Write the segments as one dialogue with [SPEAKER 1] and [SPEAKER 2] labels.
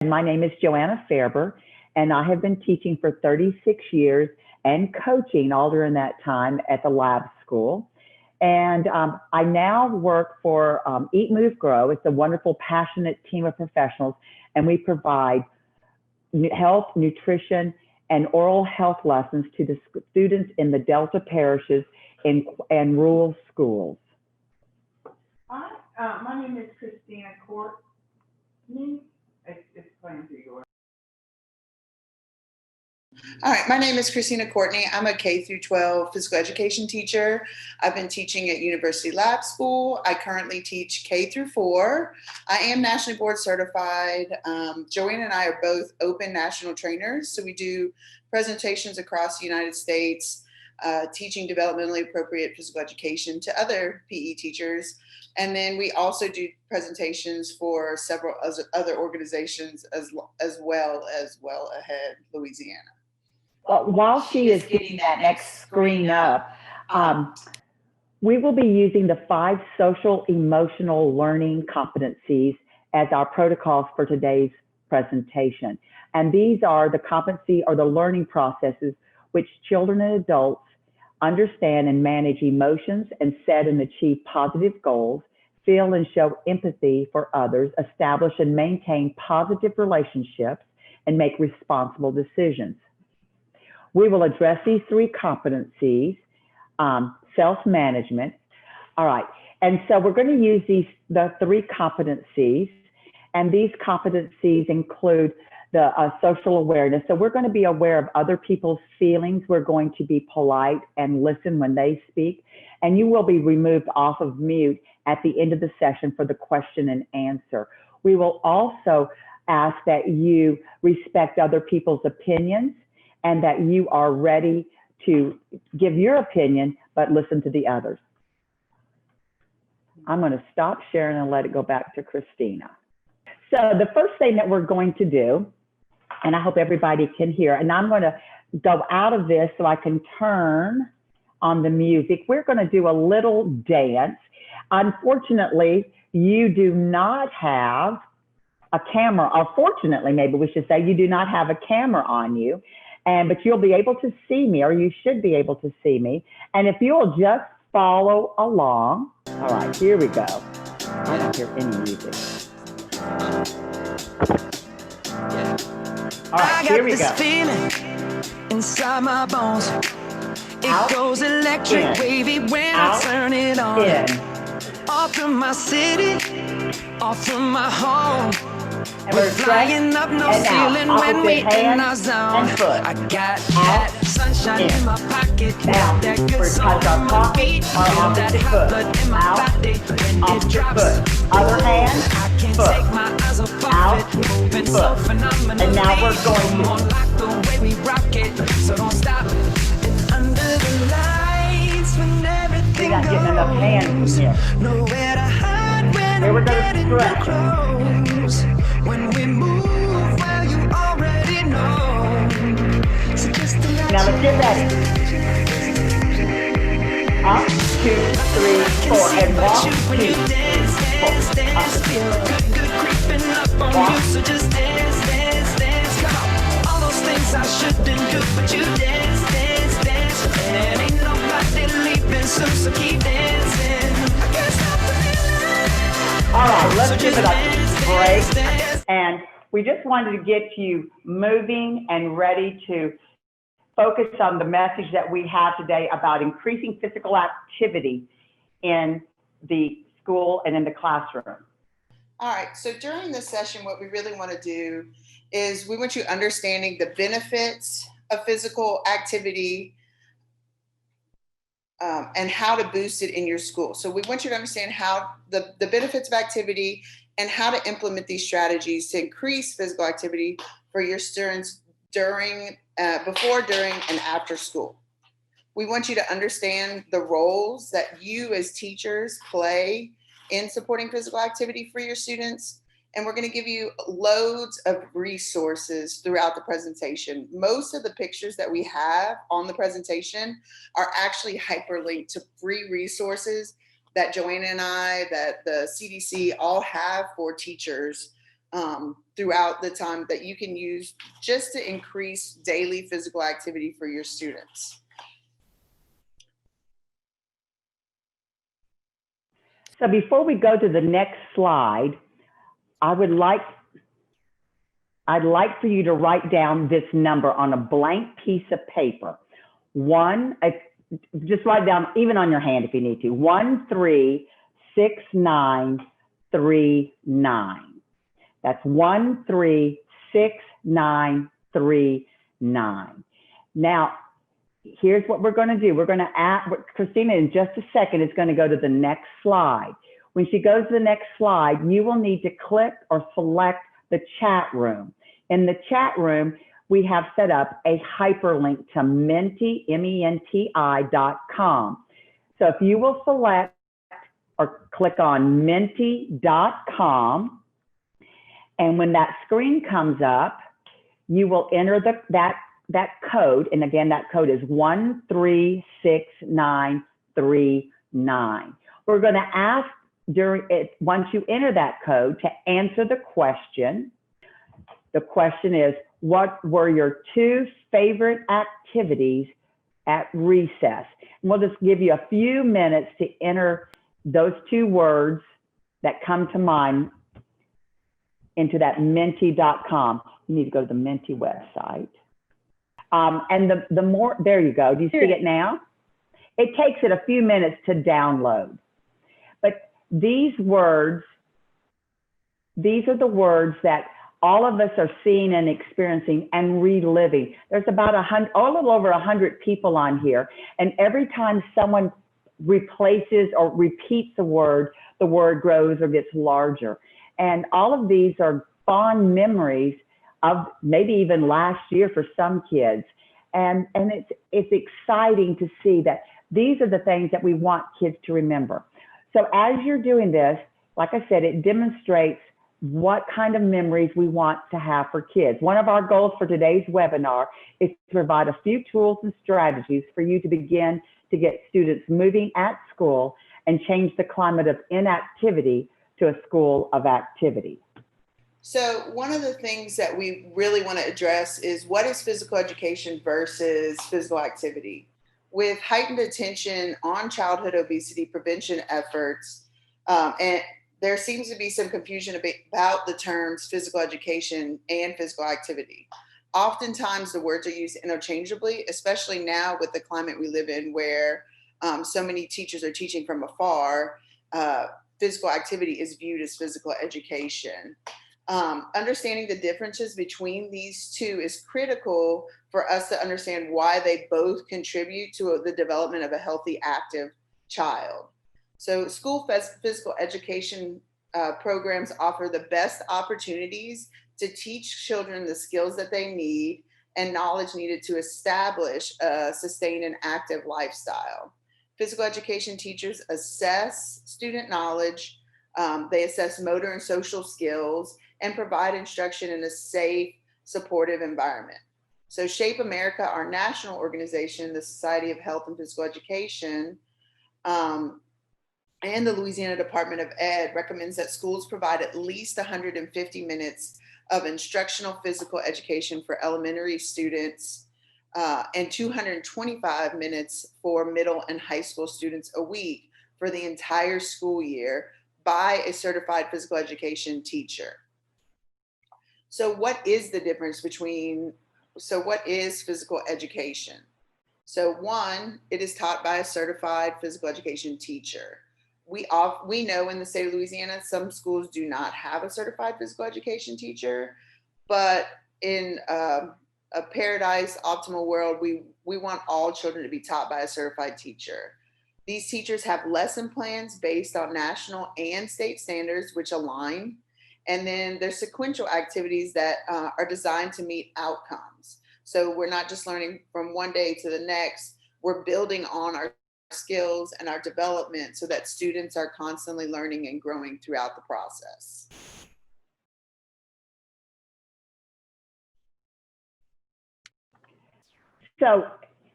[SPEAKER 1] My name is Joanna Fairber, and I have been teaching for 36 years and coaching all during that time at the lab school. And I now work for Eat, Move, Grow. It's a wonderful, passionate team of professionals, and we provide health, nutrition, and oral health lessons to the students in the Delta parishes and rural schools.
[SPEAKER 2] Hi, my name is Christina Courtney. It's playing through yours.
[SPEAKER 3] All right, my name is Christina Courtney. I'm a K through 12 physical education teacher. I've been teaching at University Lab School. I currently teach K through 4. I am nationally board certified. Joanne and I are both open national trainers. So we do presentations across the United States, teaching developmentally appropriate physical education to other PE teachers. And then we also do presentations for several other organizations as well as Well Ahead Louisiana.
[SPEAKER 1] Well, while she is getting that next screen up, we will be using the 5 social emotional learning competencies as our protocols for today's presentation. And these are the competency or the learning processes which children and adults understand and manage emotions and set and achieve positive goals, feel and show empathy for others, establish and maintain positive relationships, and make responsible decisions. We will address these 3 competencies, self-management. All right, and so we're going to use the 3 competencies, and these competencies include the social awareness. So we're going to be aware of other people's feelings. We're going to be polite and listen when they speak, and you will be removed off of mute at the end of the session for the question and answer. We will also ask that you respect other people's opinions and that you are ready to give your opinion, but listen to the others. I'm going to stop sharing and let it go back to Christina. So the first thing that we're going to do, and I hope everybody can hear, and I'm going to go out of this so I can turn on the music. We're going to do a little dance. Unfortunately, you do not have a camera, or fortunately, maybe we should say, you do not have a camera on you, but you'll be able to see me, or you should be able to see me. And if you'll just follow along. All right, here we go. I don't hear any music. All right, here we go.
[SPEAKER 4] I got this feeling inside my bones. It goes electric wavy when I turn it on. Off from my city, off from my home. We're flying up no ceiling when we in our zone. I got that sunshine in my pocket, that good soul in my feet, that hot blood in my body when it drops.
[SPEAKER 1] Other hand,
[SPEAKER 4] I can't take my eyes off of it, moving so phenomenally.
[SPEAKER 1] And now we're going
[SPEAKER 4] more like the way we rock it, so don't stop. And under the lights when everything
[SPEAKER 1] goes, getting enough hands here.
[SPEAKER 4] Nowhere to hide when we're getting too close. When we move, well, you already know. So just
[SPEAKER 1] now let's get ready. Up, 2, 3, 4, and 1, 2, 3, 4.
[SPEAKER 4] Good creeping up on you, so just dance, dance, dance. Come on, all those things I shouldn't do, but you dance, dance, dance. And ain't nobody leaving soon, so keep dancing. I can't stop the feeling.
[SPEAKER 1] All right, let's give it a break. And we just wanted to get you moving and ready to focus on the message that we have today about increasing physical activity in the school and in the classroom.
[SPEAKER 3] All right, so during this session, what we really want to do is we want you understanding the benefits of physical activity and how to boost it in your school. So we want you to understand how the benefits of activity and how to implement these strategies to increase physical activity for your students before, during, and after school. We want you to understand the roles that you as teachers play in supporting physical activity for your students. And we're going to give you loads of resources throughout the presentation. Most of the pictures that we have on the presentation are actually hyperlinked to free resources that Joanna and I, that the CDC all have for teachers throughout the time that you can use just to increase daily physical activity for your students.
[SPEAKER 1] So before we go to the next slide, I'd like for you to write down this number on a blank piece of paper. Just write it down even on your hand if you need to. 136939. That's 136939. Now, here's what we're going to do. We're going to add, Christina in just a second is going to go to the next slide. When she goes to the next slide, you will need to click or select the chat room. In the chat room, we have set up a hyperlink to Menti, MENTI.com. So if you will select or click on Menti.com, and when that screen comes up, you will enter that code. And again, that code is 136939. We're going to ask once you enter that code to answer the question. The question is, what were your 2 favorite activities at recess? And we'll just give you a few minutes to enter those 2 words that come to mind into that Menti.com. You need to go to the Menti website. And the more, there you go. Do you see it now? It takes it a few minutes to download. But these words, these are the words that all of us are seeing and experiencing and reliving. There's about a little over 100 people on here. And every time someone replaces or repeats a word, the word grows or gets larger. And all of these are fond memories of maybe even last year for some kids. And it's exciting to see that these are the things that we want kids to remember. So as you're doing this, like I said, it demonstrates what kind of memories we want to have for kids. One of our goals for today's webinar is to provide a few tools and strategies for you to begin to get students moving at school and change the climate of inactivity to a school of activity.
[SPEAKER 3] So one of the things that we really want to address is what is physical education versus physical activity. With heightened attention on childhood obesity prevention efforts, and there seems to be some confusion about the terms physical education and physical activity. Oftentimes the words are used interchangeably, especially now with the climate we live in where so many teachers are teaching from afar. Physical activity is viewed as physical education. Understanding the differences between these two is critical for us to understand why they both contribute to the development of a healthy, active child. So school physical education programs offer the best opportunities to teach children the skills that they need and knowledge needed to establish a sustained and active lifestyle. Physical education teachers assess student knowledge, they assess motor and social skills, and provide instruction in a safe, supportive environment. So Shape America, our national organization, the Society of Health and Physical Education, and the Louisiana Department of Ed recommends that schools provide at least 150 minutes of instructional physical education for elementary students and 225 minutes for middle and high school students a week for the entire school year by a certified physical education teacher. So what is the difference what is physical education? So one, it is taught by a certified physical education teacher. We know in the state of Louisiana, some schools do not have a certified physical education teacher, but in a paradise optimal world, we want all children to be taught by a certified teacher. These teachers have lesson plans based on national and state standards, which align. And then there's sequential activities that are designed to meet outcomes. So we're not just learning from one day to the next, we're building on our skills and our development so that students are constantly learning and growing throughout the process.
[SPEAKER 1] So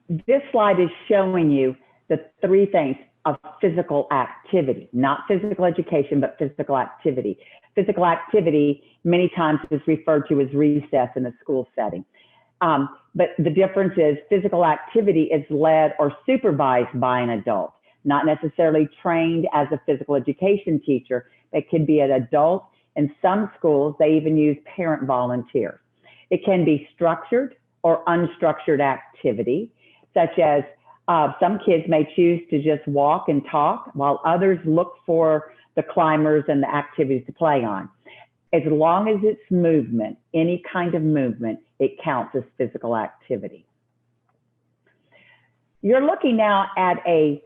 [SPEAKER 1] this slide is showing you the 3 things of physical activity, not physical education, but physical activity. Physical activity many times is referred to as recess in a school setting. But the difference is physical activity is led or supervised by an adult, not necessarily trained as a physical education teacher. It could be an adult. In some schools, they even use parent volunteers. It can be structured or unstructured activity, such as some kids may choose to just walk and talk while others look for the climbers and the activities to play on. As long as it's movement, any kind of movement, it counts as physical activity. You're looking now at a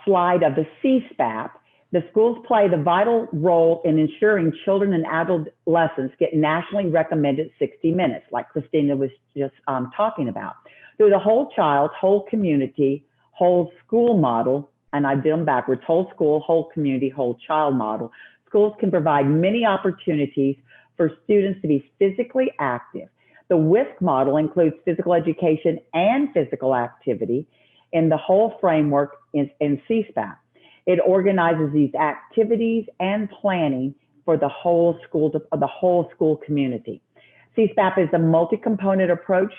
[SPEAKER 1] slide of the CSPAP. The schools play the vital role in ensuring children and adolescents get nationally recommended 60 minutes, like Christina was just talking about. Through the whole child, whole community, whole school model, and I did them backwards, whole school, whole community, whole child model, schools can provide many opportunities for students to be physically active. The WISC model includes physical education and physical activity in the whole framework in CSPAP. It organizes these activities and planning for the whole school community. CSPAP is a multi-component approach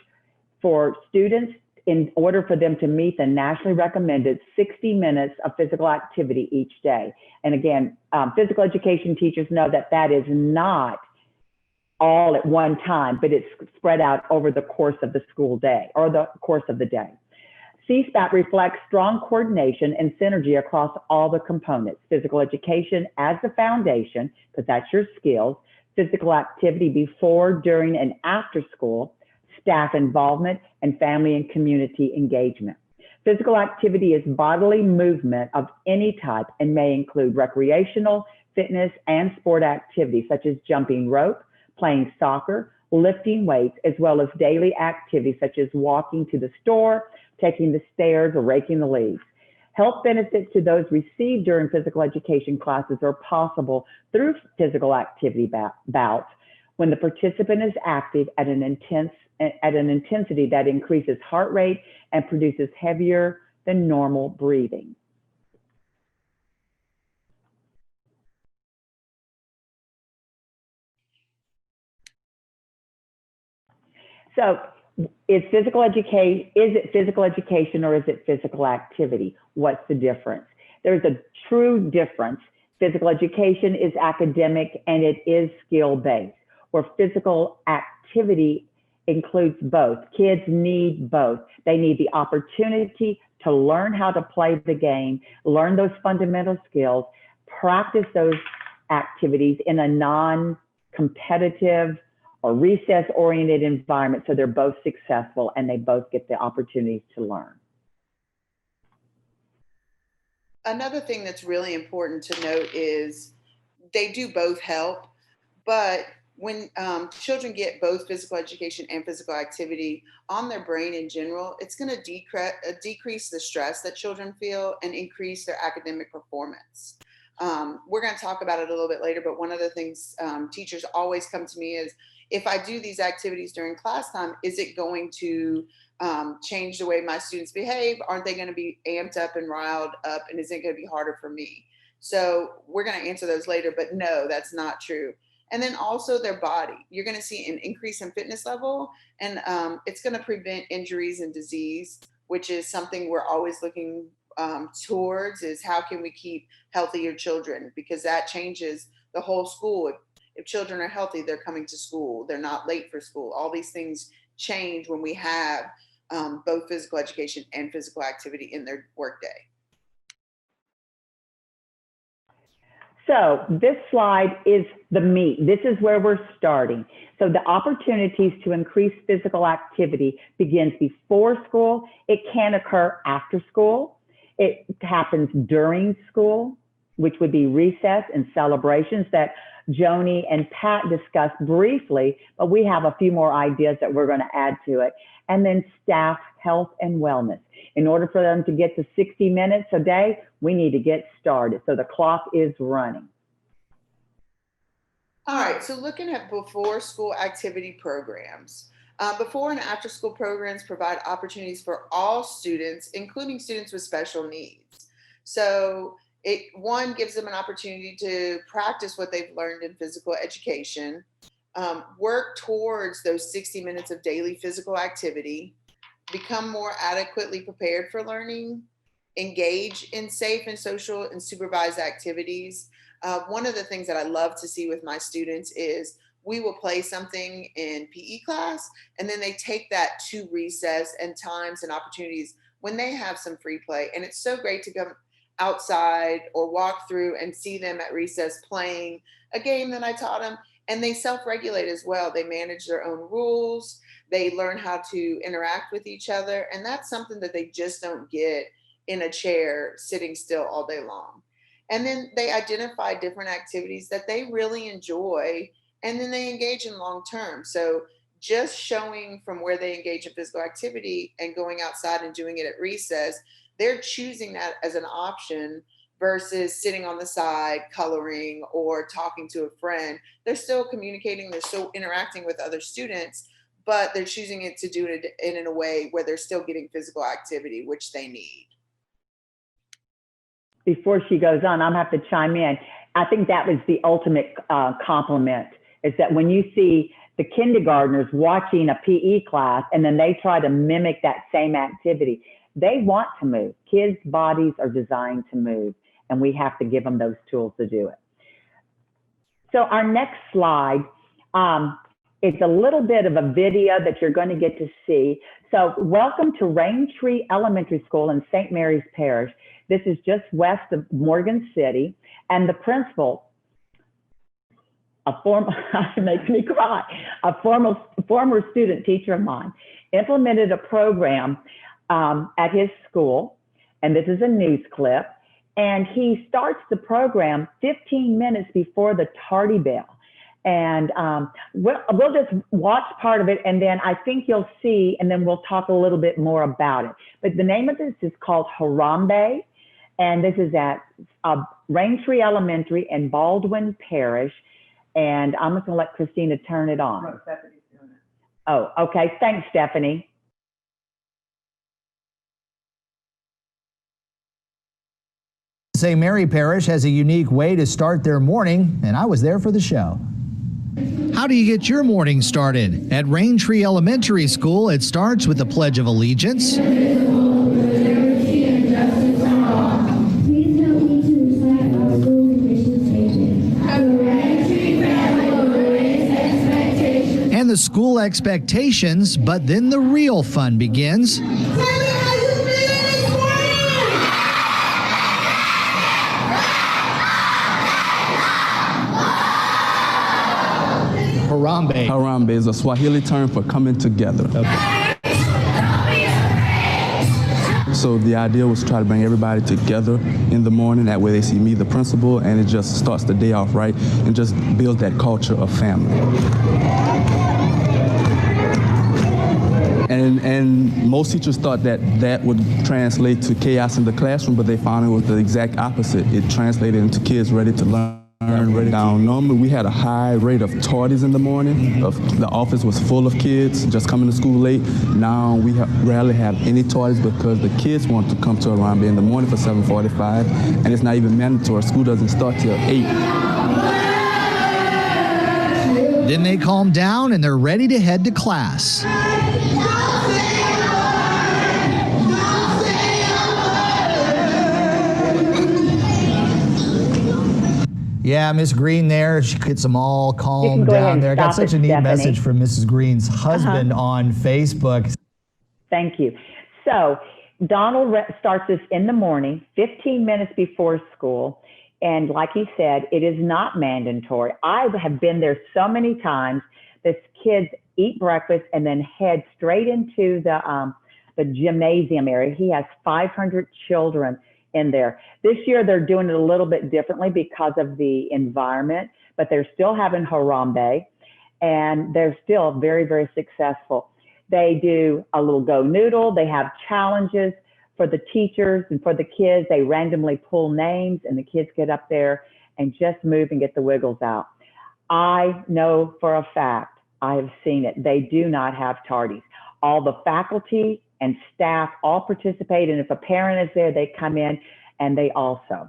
[SPEAKER 1] for students in order for them to meet the nationally recommended 60 minutes of physical activity each day. And again, physical education teachers know that that is not all at one time, but it's spread out over the course of the school day or the course of the day. CSPAP reflects strong coordination and synergy across all the components. Physical education as the foundation, because that's your skills, physical activity before, during, and after school, staff involvement, and family and community engagement. Physical activity is bodily movement of any type and may include recreational, fitness, and sport activities such as jumping rope, playing soccer, lifting weights, as well as daily activities such as walking to the store, taking the stairs, or raking the leaves. Health benefits to those received during physical education classes are possible through physical activity bouts when the participant is active at an intensity that increases heart rate and produces heavier than normal breathing. So is it physical education or is it physical activity? What's the difference? There's a true difference. Physical education is academic and it is skill-based, where physical activity includes both. Kids need both. They need the opportunity to learn how to play the game, learn those fundamental skills, practice those activities in a non-competitive or recess-oriented environment so they're both successful and they both get the opportunities to learn.
[SPEAKER 3] Another thing that's really important to note is they do both help, but when children get both physical education and physical activity on their brain in general, it's going to decrease the stress that children feel and increase their academic performance. We're going to talk about it a little bit later, but one of the things teachers always come to me is, if I do these activities during class time, is it going to change the way my students behave? Aren't they going to be amped up and riled up? And is it going to be harder for me? So we're going to answer those later, but no, that's not true. And then also their body. You're going to see an increase in fitness level, and it's going to prevent injuries and disease, which is something we're always looking towards, is how can we keep healthier children, because that changes the whole school. If children are healthy, they're coming to school, they're not late for school. All these things change when we have both physical education and physical activity in their workday.
[SPEAKER 1] So this slide is the meat. This is where we're starting. So the opportunities to increase physical activity begins before school. It can occur after school. It happens during school, which would be recess and celebrations that Joni and Pat discussed briefly, but we have a few more ideas that we're going to add to it. And then staff health and wellness. In order for them to get to 60 minutes a day, we need to get started. So the clock is running.
[SPEAKER 3] All right, so looking at before school activity programs. Before and after school programs provide opportunities for all students, including students with special needs. So It, one, gives them an opportunity to practice what they've learned in physical education, work towards those 60 minutes of daily physical activity, become more adequately prepared for learning, engage in safe and social and supervised activities. One of the things that I love to see with my students is we will play something in PE class, and then they take that to recess and times and opportunities when they have some free play. And it's so great to come outside or walk through and see them at recess playing a game that I taught them. And they self-regulate as well. They manage their own rules. They learn how to interact with each other. And that's something that they just don't get in a chair sitting still all day long. And then they identify different activities that they really enjoy, and then they engage in long term. So just showing from where they engage in physical activity and going outside and doing it at recess, they're choosing that as an option versus sitting on the side coloring or talking to a friend. They're still communicating, they're still interacting with other students, but they're choosing it to do it in a way where they're still getting physical activity, which they need.
[SPEAKER 1] Before she goes on, I'm gonna have to chime in. I think that was the ultimate compliment, is that when you see the kindergartners watching a PE class and then they try to mimic that same activity, they want to move. Kids' bodies are designed to move, and we have to give them those tools to do it. So our next slide is a little bit of a video that you're going to get to see. So welcome to Raintree Elementary School in St. Mary's Parish. This is just west of Morgan City, and the principal, it makes me cry, a former student teacher of mine, implemented a program at his school, and this is a news clip, and he starts the program 15 minutes before the tardy bell. And we'll just watch part of it, and then I think you'll see, and then we'll talk a little bit more about it. But the name of this is called Harambe, and this is at Raintree Elementary in Baldwin Parish. And I'm just gonna let Christina turn it on.
[SPEAKER 2] No, Stephanie's doing it.
[SPEAKER 1] Oh, okay, thanks, Stephanie.
[SPEAKER 5] St. Mary Parish has a unique way to start their morning, and I was there for the show. How do you get your morning started? At Raintree Elementary School, it starts with the Pledge of Allegiance. And the school expectations, but then the real fun begins. Harambe.
[SPEAKER 6] Harambe is a Swahili term for coming together.
[SPEAKER 5] Okay.
[SPEAKER 6] So the idea was to try to bring everybody together in the morning. That way they see me, the principal, and it just starts the day off right and just builds that culture of family. And most teachers thought that that would translate to chaos in the classroom, but they found it was the exact opposite. It translated into kids ready to learn. Normally we had a high rate of tardies in the morning. The office was full of kids just coming to school late. Now we rarely have any tardies because the kids want to come to Harambe in the morning for 7:45, and it's not even mandatory. School doesn't start till 8.
[SPEAKER 5] Then they calm down and they're ready to head to class. Yeah, Miss Green there, she gets them all calmed down there. Got such a neat message from Mrs. Green's husband on Facebook.
[SPEAKER 1] Thank you. So Donald starts this in the morning, 15 minutes before school. And like he said, it is not mandatory. I have been there so many times. The kids eat breakfast and then head straight into the gymnasium area. He has 500 children in there. This year, they're doing it a little bit differently because of the environment, but they're still having Harambe, and they're still very, very successful. They do a little Go Noodle. They have challenges for the teachers and for the kids. They randomly pull names, and the kids get up there and just move and get the wiggles out. I know for a fact, I have seen it. They do not have tardies. All the faculty and staff all participate, and if a parent is there, they come in and they also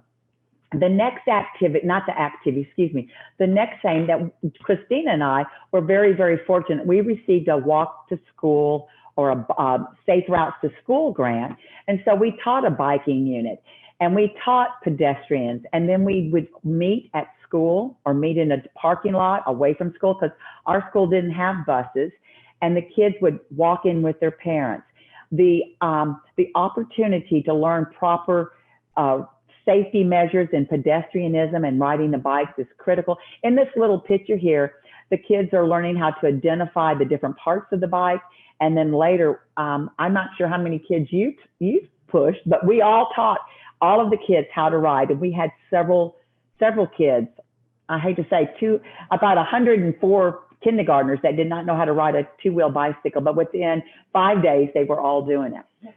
[SPEAKER 1] The next activity, not the activity, excuse me, the next thing that Christina and I were very, very fortunate. We received a walk to school or a safe routes to school grant. And so we taught a biking unit and we taught pedestrians. And then we would meet at school or meet in a parking lot away from school because our school didn't have buses. And the kids would walk in with their parents. The opportunity to learn proper safety measures in pedestrianism and riding the bikes is critical. In this little picture here, the kids are learning how to identify the different parts of the bike. And then later, I'm not sure how many kids you pushed, but we all taught all of the kids how to ride. And we had several kids, I hate to say about 104 kindergartners that did not know how to ride a two-wheel bicycle, but within 5 days, they were all doing it.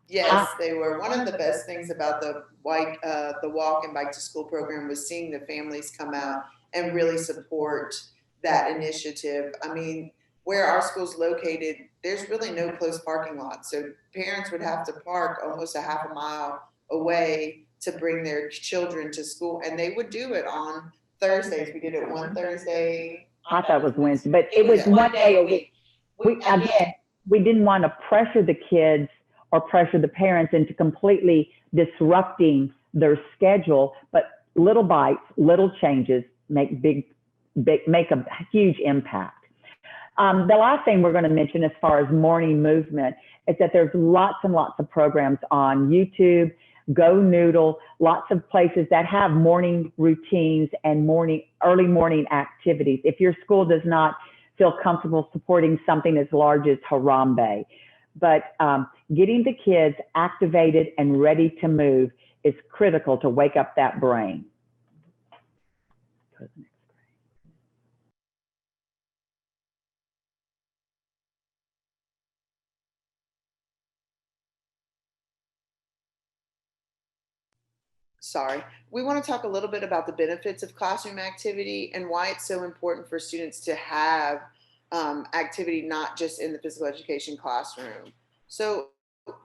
[SPEAKER 3] Yes, they were. One of the best things about the walk and bike to school program was seeing the families come out and really support that initiative. I mean, where our school's located, there's really no close parking lot. So parents would have to park almost a half a mile away to bring their children to school. And they would do it on Thursdays. We did it one Thursday.
[SPEAKER 1] I thought it was Wednesday, but it was one day a week. We didn't want to pressure the kids or pressure the parents into completely disrupting their schedule, but little bites, little changes make a huge impact. The last thing we're going to mention as far as morning movement is that there's lots and lots of programs on YouTube, Go Noodle, lots of places that have morning routines and early morning activities. If your school does not feel comfortable supporting something as large as Harambe, but getting the kids activated and ready to move is critical to wake up that brain.
[SPEAKER 3] Sorry. We want to talk a little bit about the benefits of classroom activity and why it's so important for students to have activity, not just in the physical education classroom. So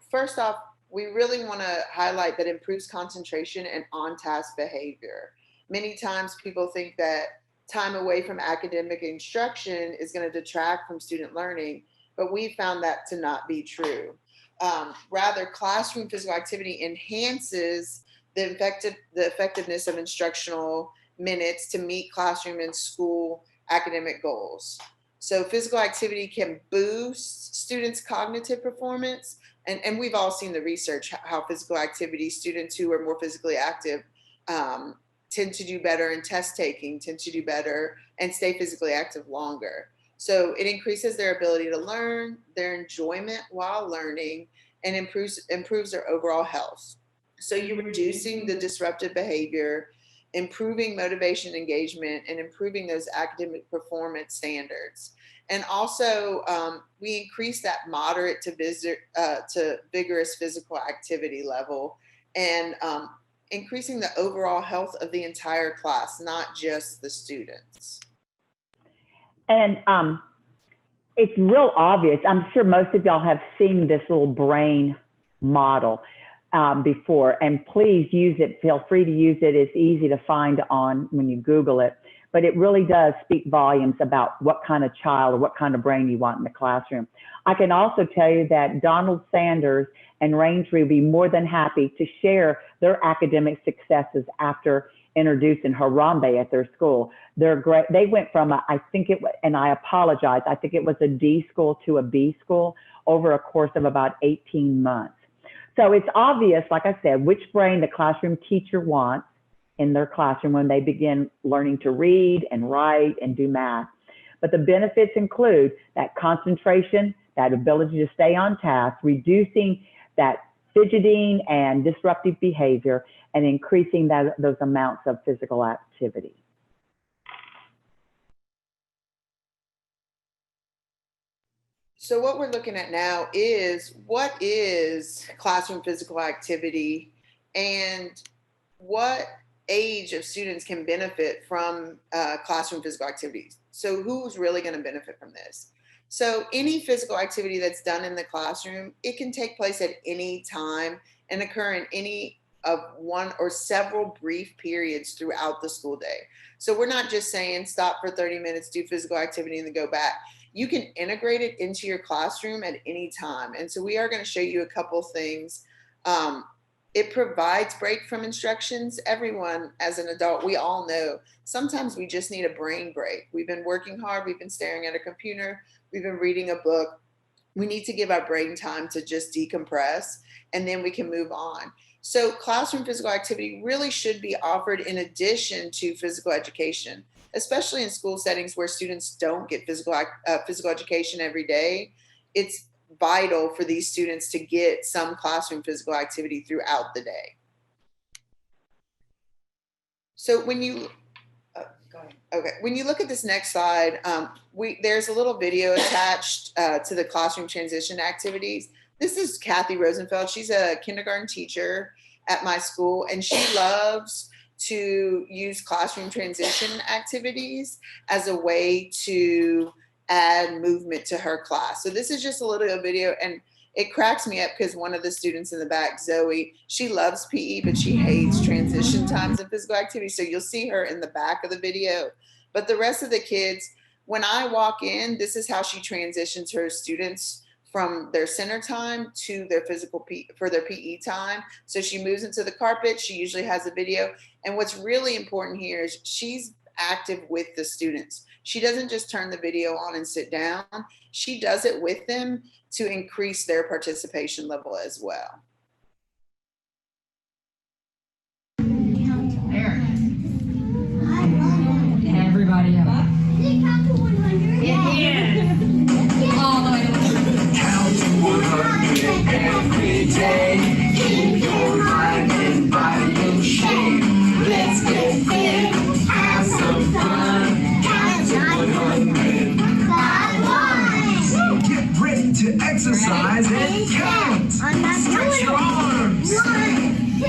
[SPEAKER 3] first off, we really want to highlight that it improves concentration and on-task behavior. Many times people think that time away from academic instruction is going to detract from student learning, but we found that to not be true. Rather, classroom physical activity enhances the effectiveness of instructional minutes to meet classroom and school academic goals. So physical activity can boost students' cognitive performance. And we've all seen the research, how physical activity, students who are more physically active tend to do better in test taking, tend to do better and stay physically active longer. So it increases their ability to learn, their enjoyment while learning, and improves their overall health. So you're reducing the disruptive behavior, improving motivation, engagement, and improving those academic performance standards. And also, we increase that moderate to vigorous physical activity level, and increasing the overall health of the entire class, not just the students.
[SPEAKER 1] And it's real obvious. I'm sure most of y'all have seen this little brain model before, and please use it. Feel free to use it. It's easy to find when you Google it, but it really does speak volumes about what kind of child or what kind of brain you want in the classroom. I can also tell you that Donald Sanders and Raintree will be more than happy to share their academic successes after introducing Harambe at their school. They're great. They went from, I think it was, and I apologize, I think it was a D school to a B school over a course of about 18 months. So it's obvious, like I said, which brain the classroom teacher wants in their classroom when they begin learning to read and write and do math. But the benefits include that concentration, that ability to stay on task, reducing that fidgeting and disruptive behavior, and increasing those amounts of physical activity.
[SPEAKER 3] So what we're looking at now is, what is classroom physical activity and what age of students can benefit from classroom physical activities? So who's really going to benefit from this? So any physical activity that's done in the classroom, it can take place at any time and occur in any of one or several brief periods throughout the school day. So we're not just saying stop for 30 minutes, do physical activity, and then go back. You can integrate it into your classroom at any time. And so we are going to show you a couple things. It provides break from instructions. Everyone, as an adult, we all know sometimes we just need a brain break. We've been working hard. We've been staring at a computer. We've been reading a book. We need to give our brain time to just decompress, and then we can move on. So classroom physical activity really should be offered in addition to physical education, especially in school settings where students don't get physical education every day. It's vital for these students to get some classroom physical activity throughout the day. So when you, when you look at this next slide, there's a little video attached to the classroom transition activities. This is Kathy Rosenfeld. She's a kindergarten teacher at my school, and she loves to use classroom transition activities as a way to add movement to her class. So this is just a little video, and it cracks me up because one of the students in the back, Zoe, she loves PE, but she hates transition times and physical activity. So you'll see her in the back of the video. But the rest of the kids, when I walk in, this is how she transitions her students from their center time to their for their PE time. So she moves into the carpet. She usually has a video. And what's really important here is she's active with the students. She doesn't just turn the video on and sit down. She does it with them to increase their participation level as well.
[SPEAKER 7] Everybody up. Yeah. All the way to the count to 100 every day. Keep your mind and body in shape. Let's get fit, have some fun. Count to 100 by one. So get ready to exercise and count. Stretch your arms. 1,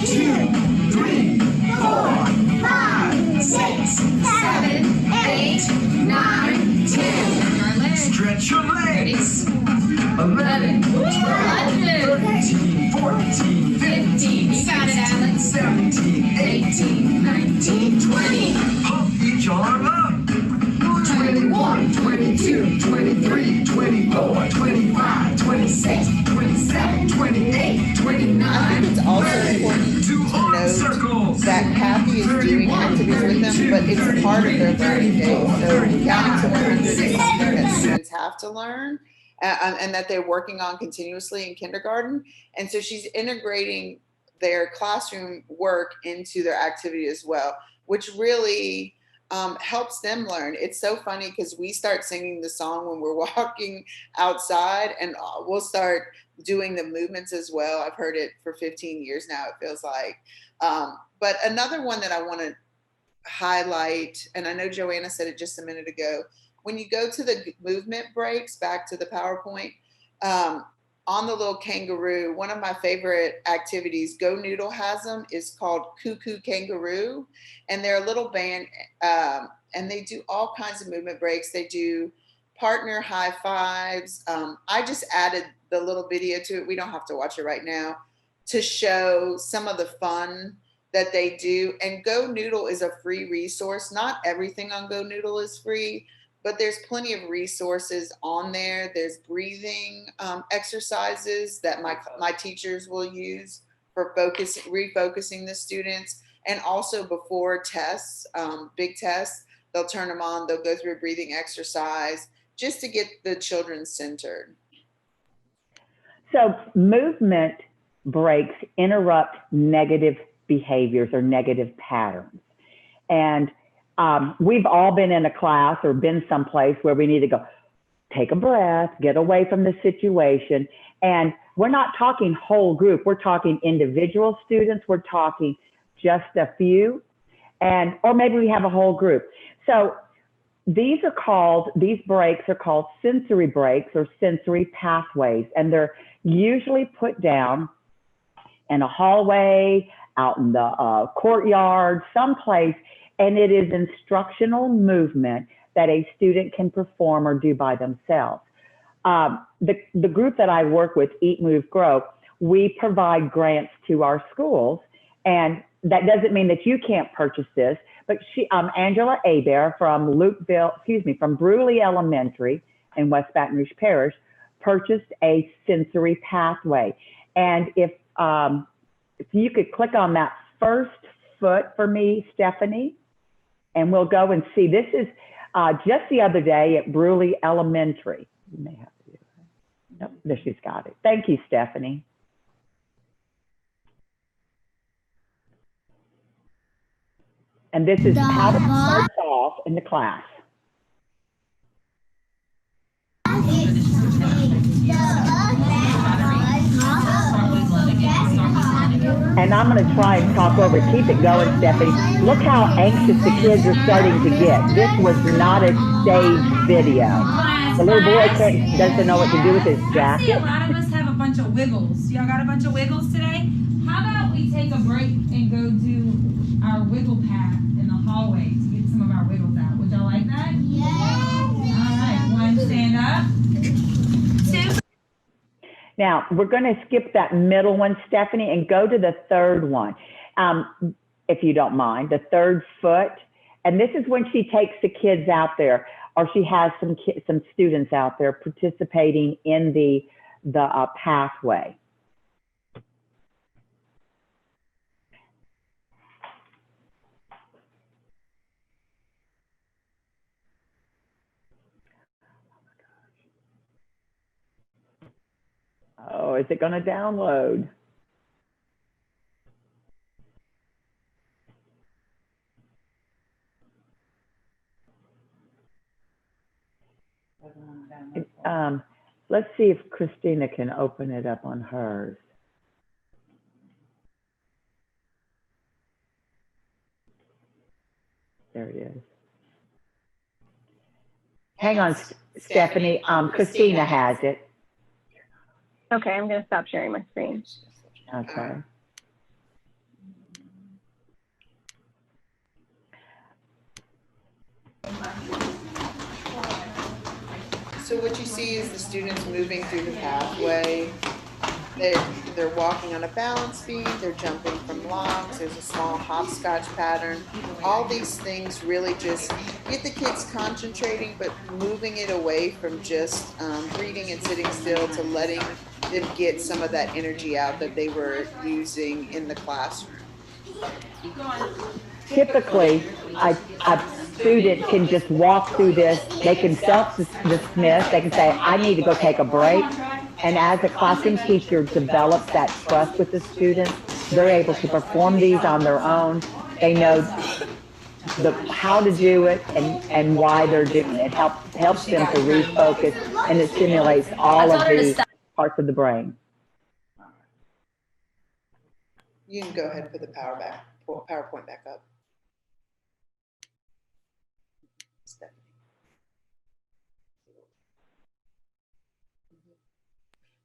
[SPEAKER 7] 2, 3, 4, 5, 6, 7, 8, 9, 10. Stretch your legs. 11, 12, 13, 14, 15, 16, 17, 18, 19, 20. Pump each arm up. 21, 22, 23, 24, 25, 26, 27, 28, 29.
[SPEAKER 3] I think it's also important to note that Kathy is doing activities with them, but it's part of their learning day. So counting to 100 is something that students have to learn and that they're working on continuously in kindergarten. And so she's integrating their classroom work into their activity as well, which really helps them learn. It's so funny because we start singing the song when we're walking outside, and we'll start doing the movements as well. I've heard it for 15 years now, it feels like. But another one that I want to highlight, and I know Joanna said it just a minute ago, when you go to the movement breaks, back to the PowerPoint, on the little kangaroo, one of my favorite activities, Go Noodle has them, is called Cuckoo Kangaroo. And they're a little band, and they do all kinds of movement breaks. They do partner high fives. I just added the little video to it. We don't have to watch it right now, to show some of the fun that they do. And Go Noodle is a free resource. Not everything on Go Noodle is free, but there's plenty of resources on there. There's breathing exercises that my teachers will use for refocusing the students. And also before tests, big tests, they'll turn them on, they'll go through a breathing exercise just to get the children centered.
[SPEAKER 1] So movement breaks interrupt negative behaviors or negative patterns. And we've all been in a class or been someplace where we need to go, take a breath, get away from the situation. And we're not talking whole group. We're talking individual students. We're talking just a few, or maybe we have a whole group. So these breaks are called sensory breaks or sensory pathways. And they're usually put down in a hallway, out in the courtyard, someplace. And it is instructional movement that a student can perform or do by themselves. The group that I work with, Eat, Move, Grow, we provide grants to our schools. And that doesn't mean that you can't purchase this, but Angela Abear from from Bruley Elementary in West Baton Rouge Parish purchased a sensory pathway. And if you could click on that first foot for me, Stephanie, and we'll go and see. This is just the other day at Bruley Elementary. You may have to do that. Nope, there she's got it. Thank you, Stephanie. And this is how it starts off in the class. And I'm going to try and talk over it. Keep it going, Stephanie. Look how anxious the kids are starting to get. This was not a staged video. The little boy doesn't know what to do with his jacket.
[SPEAKER 8] I see a lot of us have a bunch of wiggles. Y'all got a bunch of wiggles today? How about we take a break and go do our wiggle path in the hallway to get some of our wiggles out? Would y'all like that?
[SPEAKER 7] Yeah.
[SPEAKER 8] All right, one, stand up. Two.
[SPEAKER 1] Now, we're going to skip that middle one, Stephanie, and go to the third one, if you don't mind, the third foot. And this is when she takes the kids out there, or she has some students out there participating in the pathway. Oh, is it going to download? Let's see if Christina can open it up on hers. There it is. Hang on, Stephanie. Christina has it.
[SPEAKER 9] Okay, I'm going to stop sharing my screen.
[SPEAKER 1] Okay.
[SPEAKER 3] So what you see is the students moving through the pathway. They're walking on a balance beam, they're jumping from logs, there's a small hopscotch pattern. All these things really just get the kids concentrating, but moving it away from just reading and sitting still to letting them get some of that energy out that they were using in the classroom.
[SPEAKER 1] Typically, a student can just walk through this. They can self-dismiss. They can say, I need to go take a break. And as a classroom teacher develops that trust with the students, they're able to perform these on their own. They know how to do it and why they're doing it. It helps them to refocus, and it stimulates all of these parts of the brain.
[SPEAKER 3] You can go ahead and put the PowerPoint back up.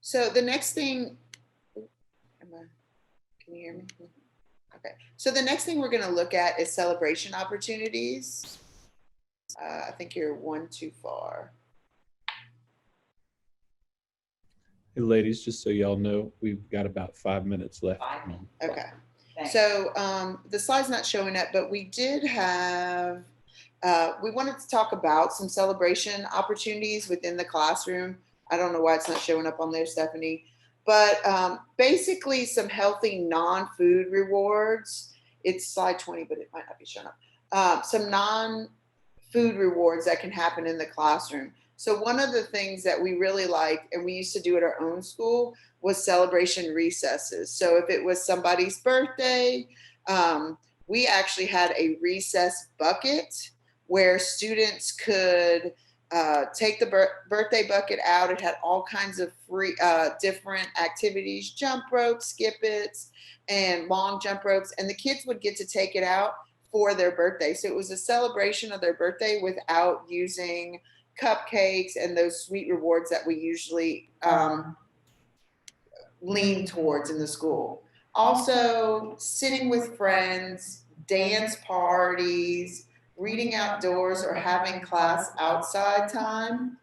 [SPEAKER 3] So the next thing, can you hear me? Okay. So the next thing we're going to look at is celebration opportunities. I think you're one too far.
[SPEAKER 10] Hey ladies, just so y'all know, we've got about 5 minutes left.
[SPEAKER 3] Okay. So the slide's not showing up, but we did have, we wanted to talk about some celebration opportunities within the classroom. I don't know why it's not showing up on there, Stephanie, but basically some healthy non-food rewards. It's slide 20, but it might not be showing up. Some non-food rewards that can happen in the classroom. So one of the things that we really like, and we used to do at our own school, was celebration recesses. So if it was somebody's birthday, we actually had a recess bucket where students could take the birthday bucket out. It had all kinds of free different activities, jump ropes, skip its, and long jump ropes, and the kids would get to take it out for their birthday. So it was a celebration of their birthday without using cupcakes and those sweet rewards that we usually lean towards in the school. Also, sitting with friends, dance parties, reading outdoors, or having class outside time.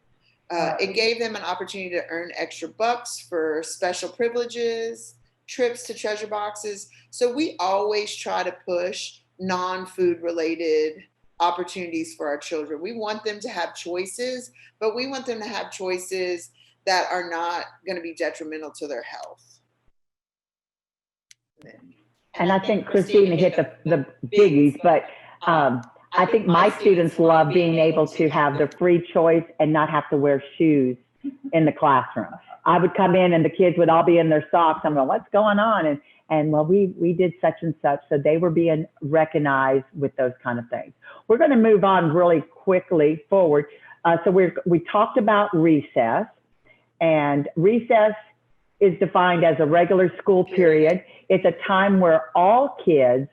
[SPEAKER 3] It gave them an opportunity to earn extra bucks for special privileges, trips to treasure boxes. So we always try to push non-food related opportunities for our children. We want them to have choices, but we want them to have choices that are not going to be detrimental to their health.
[SPEAKER 1] And I think Christina hit the biggies, but I think my students love being able to have their free choice and not have to wear shoes in the classroom. I would come in and the kids would all be in their socks. I'm going, what's going on? And well, we did such and such. So they were being recognized with those kind of things. We're going to move on really quickly forward. So we talked about recess, and recess is defined as a regular school period. It's a time where all kids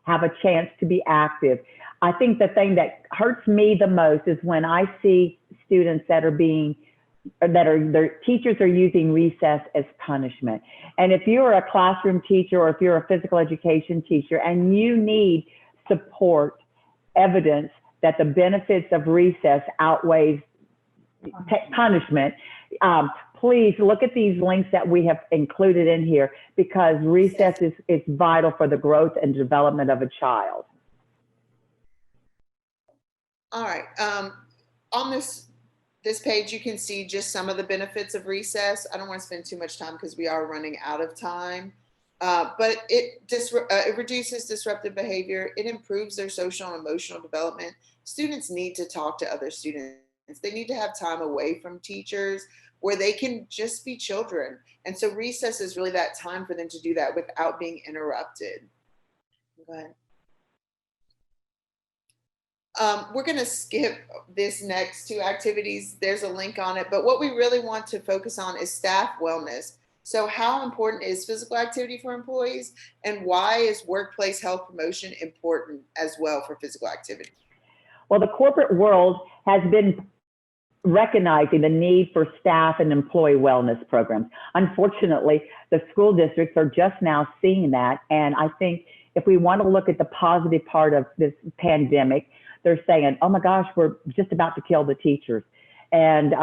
[SPEAKER 1] have a chance to be active. I think the thing that hurts me the most is when I see students their teachers are using recess as punishment. And if you're a classroom teacher or if you're a physical education teacher and you need support, evidence that the benefits of recess outweighs punishment, please look at these links that we have included in here, because recess is vital for the growth and development of a child.
[SPEAKER 3] All right. On this page, you can see just some of the benefits of recess. I don't want to spend too much time because we are running out of time. But it reduces disruptive behavior. It improves their social and emotional development. Students need to talk to other students. They need to have time away from teachers where they can just be children. And so recess is really that time for them to do that without being interrupted. Go ahead. We're going to skip this next two activities. There's a link on it, but what we really want to focus on is staff wellness. So how important is physical activity for employees, and why is workplace health promotion important as well for physical activity?
[SPEAKER 1] Well, the corporate world has been recognizing the need for staff and employee wellness programs. Unfortunately, the school districts are just now seeing that. And I think if we want to look at the positive part of this pandemic, they're saying, oh my gosh, we're just about to kill the teachers. And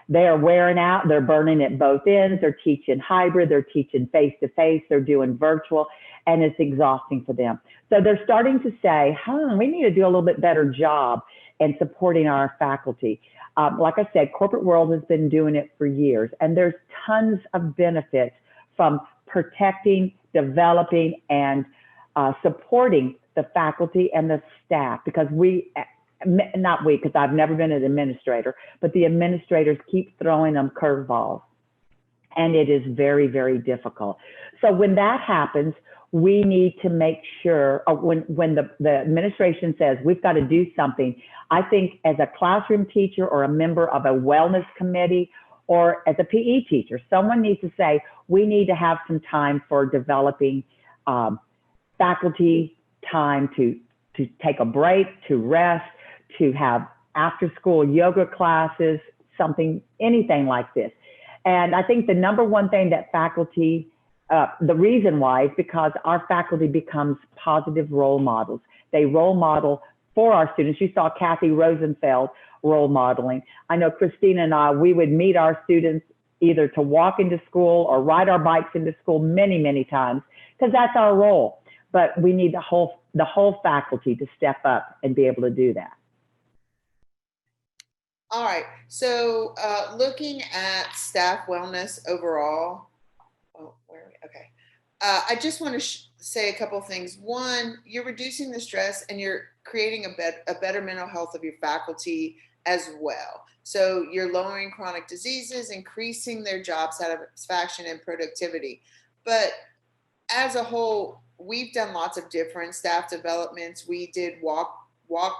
[SPEAKER 1] they are wearing out, they're burning at both ends, they're teaching hybrid, they're teaching face-to-face, they're doing virtual, and it's exhausting for them. So they're starting to say, we need to do a little bit better job in supporting our faculty. Like I said, corporate world has been doing it for years, and there's tons of benefits from protecting, developing, and supporting the faculty and the staff, because because I've never been an administrator, but the administrators keep throwing them curveballs, and it is very, very difficult. So when that happens, we need to make sure, when the administration says we've got to do something, I think as a classroom teacher or a member of a wellness committee or as a PE teacher, someone needs to say, we need to have some time for developing faculty time to take a break, to rest, to have after school yoga classes, anything like this. And I think the number one thing that faculty, the reason why is because our faculty becomes positive role models. They role model for our students. You saw Kathy Rosenfeld role modeling. I know Christina and I, we would meet our students either to walk into school or ride our bikes into school many, many times, because that's our role. But we need the whole faculty to step up and be able to do that.
[SPEAKER 3] All right, so looking at staff wellness overall, okay. I just want to say a couple of things. One, you're reducing the stress and you're creating a better mental health of your faculty as well. So you're lowering chronic diseases, increasing their job satisfaction and productivity. But as a whole, we've done lots of different staff developments. We did walk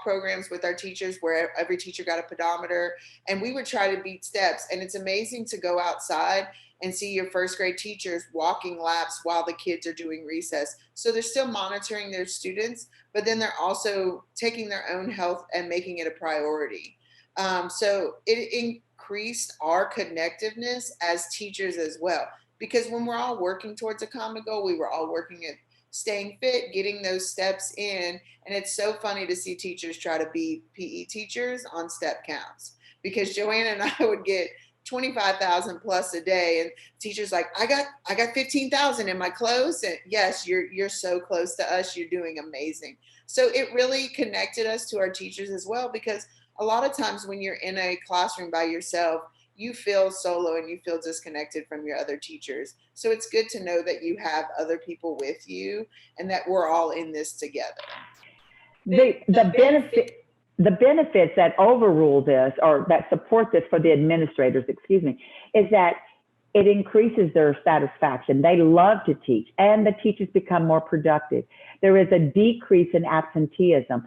[SPEAKER 3] programs with our teachers where every teacher got a pedometer, and we would try to beat steps. And it's amazing to go outside and see your first grade teachers walking laps while the kids are doing recess. So they're still monitoring their students, but then they're also taking their own health and making it a priority. So it increased our connectiveness as teachers as well, because when we're all working towards a common goal, we were all working staying fit, getting those steps in. And it's so funny to see teachers try to be PE teachers on step counts, because Joanna and I would get 25,000 plus a day, and teachers like, I got 15,000. Am I close? And yes, you're so close to us. You're doing amazing. So it really connected us to our teachers as well, because a lot of times when you're in a classroom by yourself, you feel solo and you feel disconnected from your other teachers. So it's good to know that you have other people with you and that we're all in this together.
[SPEAKER 1] The benefits that overrule this, or that support this for the administrators, is that it increases their satisfaction. They love to teach, and the teachers become more productive. There is a decrease in absenteeism.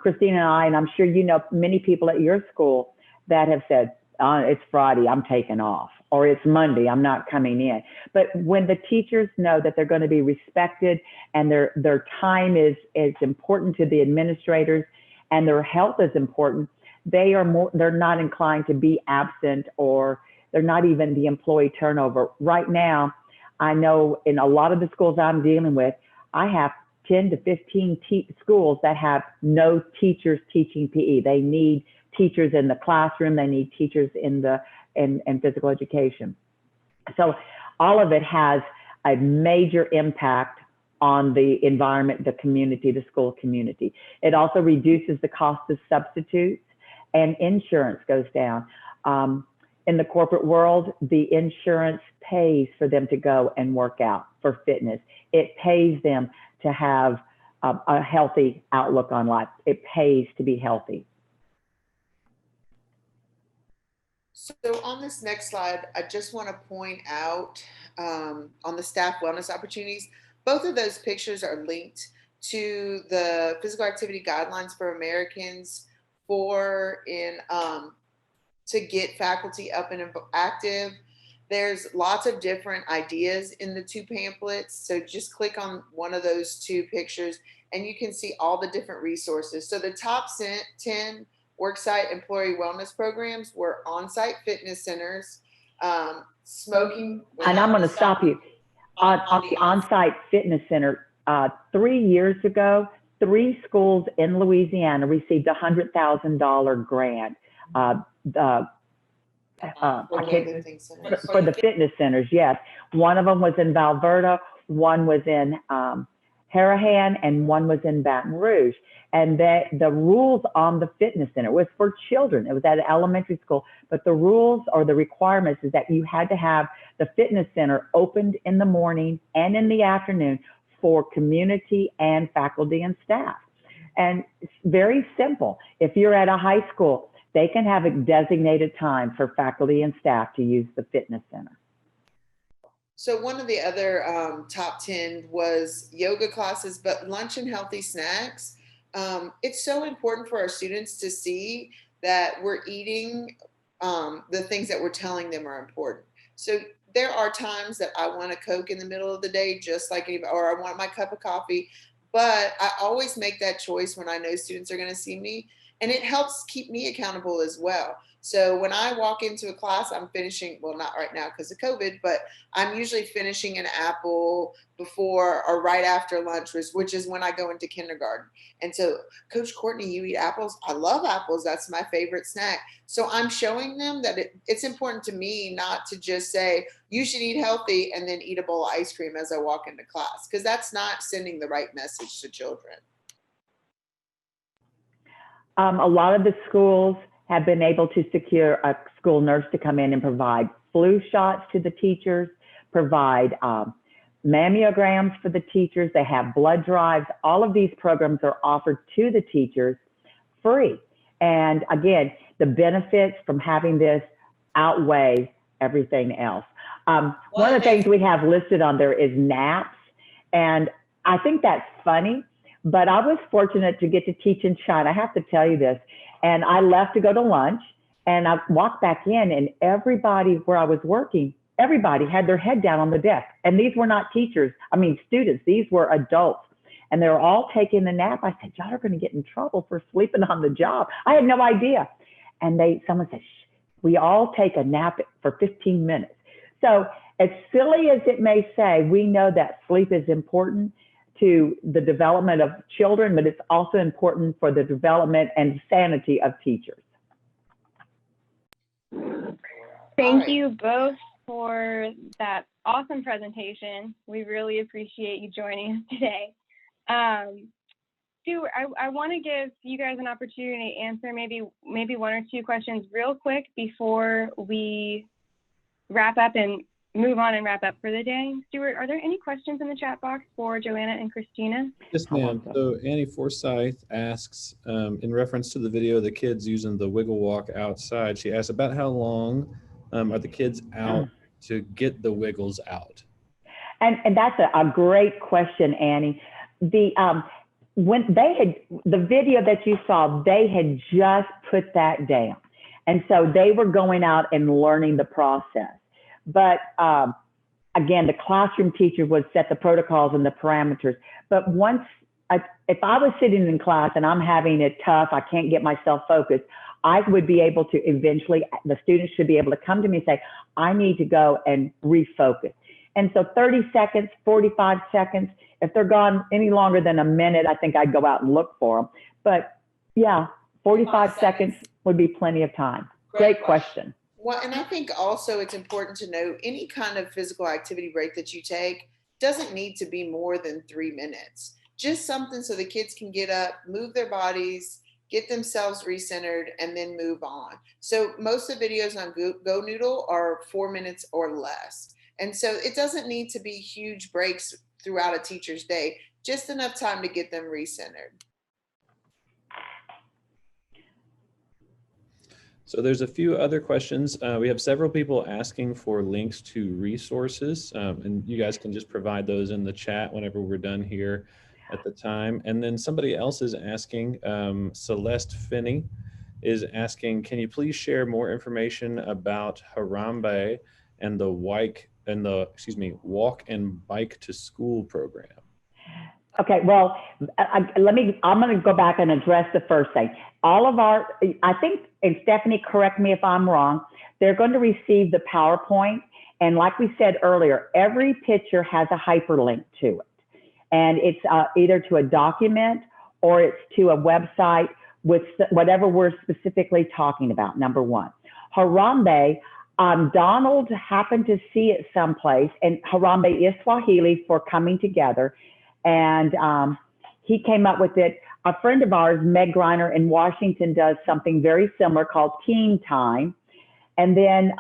[SPEAKER 1] Christina and I, and I'm sure you know many people at your school that have said, it's Friday, I'm taking off, or it's Monday, I'm not coming in. But when the teachers know that they're going to be respected and their time is important to the administrators and their health is important, they're not inclined to be absent, or they're not even the employee turnover. Right now, I know in a lot of the schools I'm dealing with, I have 10 to 15 schools that have no teachers teaching PE. They need teachers in the classroom. They need teachers in physical education. So all of it has a major impact on the environment, the community, the school community. It also reduces the cost of substitutes, and insurance goes down. In the corporate world, the insurance pays for them to go and work out for fitness. It pays them to have a healthy outlook on life. It pays to be healthy.
[SPEAKER 3] So on this next slide, I just want to point out on the staff wellness opportunities, both of those pictures are linked to the physical activity guidelines for Americans to get faculty up and active. There's lots of different ideas in the two pamphlets. So just click on one of those two pictures and you can see all the different resources. So the top 10 worksite employee wellness programs were on-site fitness centers, smoking.
[SPEAKER 1] And I'm going to stop you. On the on-site fitness center, 3 years ago, 3 schools in Louisiana received a $100,000 grant for the fitness centers. Yes, one of them was in Valverta, one was in Harahan, and one was in Baton Rouge. And the rules on the fitness center was for children. It was at an elementary school, but the rules or the requirements is that you had to have the fitness center opened in the morning and in the afternoon for community and faculty and staff. And it's very simple. If you're at a high school, they can have a designated time for faculty and staff to use the fitness center.
[SPEAKER 3] So one of the other top 10 was yoga classes, but lunch and healthy snacks. It's so important for our students to see that we're eating the things that we're telling them are important. So there are times that I want a Coke in the middle of the day, just like anybody, or I want my cup of coffee, but I always make that choice when I know students are going to see me, and it helps keep me accountable as well. So when I walk into a class, I'm finishing, well, not right now because of COVID, but I'm usually finishing an apple before or right after lunch, which is when I go into kindergarten. And so, Coach Courtney, you eat apples? I love apples. That's my favorite snack. So I'm showing them that it's important to me not to just say, you should eat healthy and then eat a bowl of ice cream as I walk into class, because that's not sending the right message to children.
[SPEAKER 1] A lot of the schools have been able to secure a school nurse to come in and provide flu shots to the teachers, provide mammograms for the teachers. They have blood drives. All of these programs are offered to the teachers free. And again, the benefits from having this outweigh everything else. One of the things we have listed on there is naps. And I think that's funny, but I was fortunate to get to teach in China. I have to tell you this. And I left to go to lunch, and I walked back in, and everybody where I was working, everybody had their head down on the desk. And these were not teachers, students. These were adults. And they were all taking a nap. I said, y'all are going to get in trouble for sleeping on the job. I had no idea. And someone said, shh, we all take a nap for 15 minutes. So as silly as it may say, we know that sleep is important to the development of children, but it's also important for the development and sanity of teachers.
[SPEAKER 9] Thank you both for that awesome presentation. We really appreciate you joining us today. Stuart, I want to give you guys an opportunity to answer maybe one or two questions real quick before we wrap up and move on and wrap up for the day. Stuart, are there any questions in the chat box for Joanna and Christina?
[SPEAKER 10] Yes, ma'am. So Annie Forsyth asks, in reference to the video of the kids using the wiggle walk outside, she asks about how long are the kids out to get the wiggles out?
[SPEAKER 1] And that's a great question, Annie. When they had the video that you saw, they had just put that down. And so they were going out and learning the process. But again, the classroom teacher would set the protocols and the parameters. But if I was sitting in class and I'm having it tough, I can't get myself focused, I would be able to eventually, the students should be able to come to me and say, I need to go and refocus. And so 30 seconds, 45 seconds, if they're gone any longer than a minute, I think I'd go out and look for them. But yeah, 45 seconds would be plenty of time. Great question.
[SPEAKER 3] Well, and I think also it's important to know any kind of physical activity break that you take doesn't need to be more than 3 minutes. Just something so the kids can get up, move their bodies, get themselves recentered, and then move on. So most of the videos on Go Noodle are 4 minutes or less. And so it doesn't need to be huge breaks throughout a teacher's day, just enough time to get them recentered.
[SPEAKER 10] So there's a few other questions. We have several people asking for links to resources, and you guys can just provide those in the chat whenever we're done here at the time. And then somebody else is asking, Celeste Finney is asking, can you please share more information about Harambe and the walk and bike to school program?
[SPEAKER 1] Okay, well, I'm going to go back and address the first thing. All of I think, and Stephanie, correct me if I'm wrong, they're going to receive the PowerPoint. And like we said earlier, every picture has a hyperlink to it. And it's either to a document or it's to a website with whatever we're specifically talking about, number one. Harambe, Donald happened to see it someplace, and Harambe is Swahili for coming together. And he came up with it. A friend of ours, Meg Greiner in Washington, does something very similar called Teen Time. And then,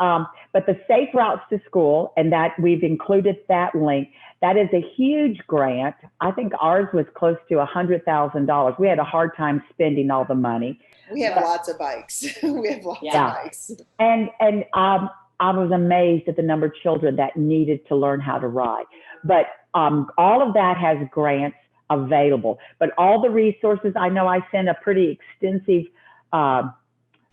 [SPEAKER 1] but the Safe Routes to School, and that we've included that link, that is a huge grant. I think ours was close to $100,000. We had a hard time spending all the money.
[SPEAKER 3] We have lots of bikes. We have lots of bikes.
[SPEAKER 1] And I was amazed at the number of children that needed to learn how to ride. But all of that has grants available. But all the resources, I know I sent a pretty extensive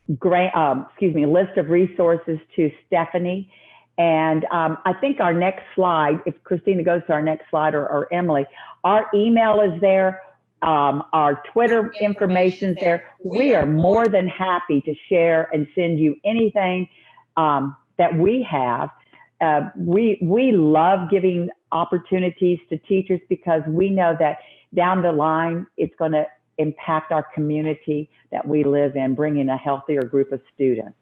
[SPEAKER 1] list of resources to Stephanie. And I think our next slide, if Christina goes to our next slide, or Emily, our email is there. Our Twitter information is there. We are more than happy to share and send you anything that we have. We love giving opportunities to teachers because we know that down the line, it's going to impact our community that we live in, bringing a healthier group of students.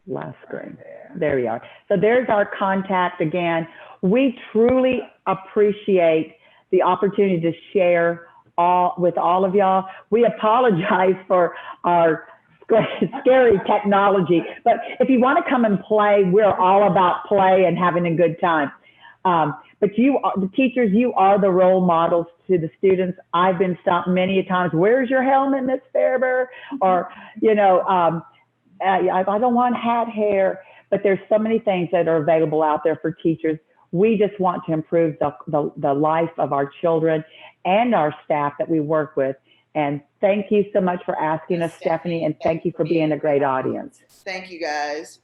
[SPEAKER 1] Last screen. There we are. So there's our contact again. We truly appreciate the opportunity to share with all of y'all. We apologize for our scary technology, but if you want to come and play, we're all about play and having a good time. But the teachers, you are the role models to the students. I've been stopped many times. Where's your helmet, Miss Fairber? Or, I don't want hat hair. But there's so many things that are available out there for teachers. We just want to improve the life of our children and our staff that we work with. And thank you so much for asking us, Stephanie, and thank you for being a great audience.
[SPEAKER 3] Thank you, guys.